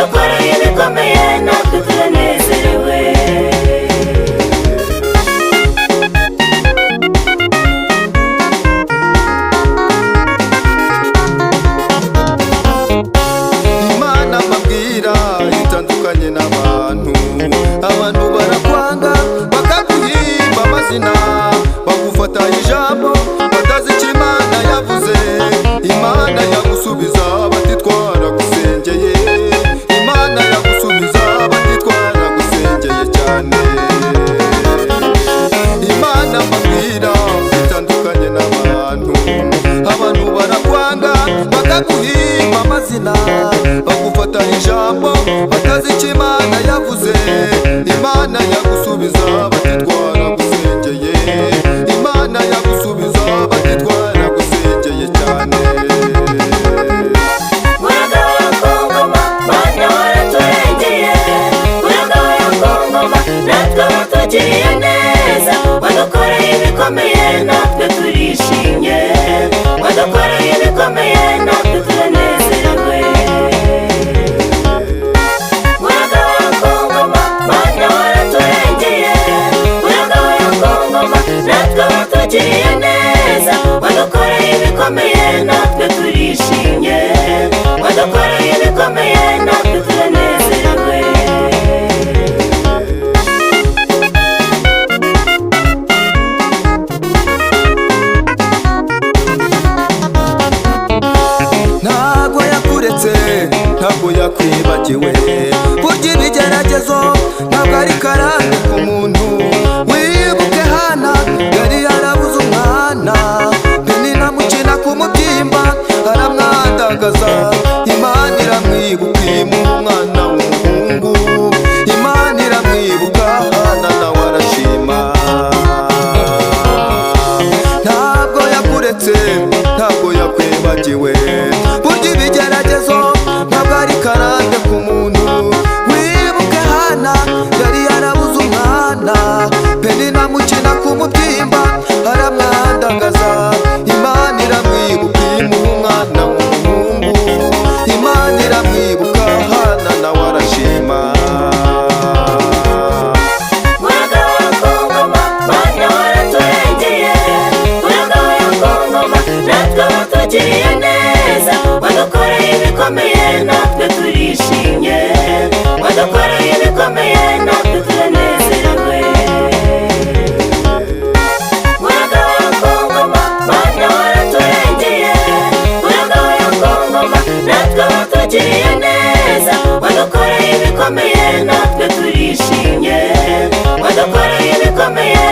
wadukoreye ibikomeye natwe turanezerewe. Imana mbabwira itandukanye n'abantu. Abantu barakwanga bakaguhimba amazina, bagufata ijambo batazi icyo Imana yavuze. Imana yagusubiza bati twaragusengeye. Imana yagusubiza bati twaragusengeye cyane. Imana mbabwira itandukanye n'abantu. Abantu barakwanga bakaguhimba amazina, bagufata ijambo batazi icyo Imana yavuze. Imana yagusubiza bati twaragusengeye. Imana yagusubiza bati twaragusengeye cyane. Muragabo ya Kongoma Mana waraturengeye, muragabo ya Kongoma natwe watugiriye neza, wadukoreye ibikomeye natwe turishimye, wadukoreye ibikomeye natwe turanezerewe. Muragabo ya Kongoma Mana waraturengeye, muragabo ya Kongoma natwe watugiriye neza, wadukoreye ibikomeye natwe turishimye, wadukoreye ibikomeye natwe turanezerewe. Ntago yakuretse, ntago yakwibagiwe. Burya ibigeragezo ntabwo ari karande ku muntu. Wibuke Hana yari yarabuze umwana, Penina amukina ku mubyimba aramwandagaza. Imana iramwibuka imuha umwana w'umuhungu. Imana iramwibuka Hana nawe arashima. Ntabwo yakuretse, ntabwo yakwibagiwe. Burya ibigeragezo ntabwo ari karande ku muntu. Wibuke Hana yari yarabuze umwana, Penina amukina ku mubyimba aramwandagaza. Imana iramwibuka imuha umwana w'umuhungu. Imana iramwibuka Hana nawe arashima. Muragabo ya Kongoma Mana waraturengeye, muragabo ya Kongoma natwe watugiriye neza, wadukoreye ibikomeye natwe turishimye, wadukoreye ibikomeye natwe turanezerewe. Muragabo ya Kongoma Mana waraturengeye, muragabo ya Kongoma natwe watugiriye neza, wadukoreye ibikomeye natwe turishimye, wadukoreye ibikomeye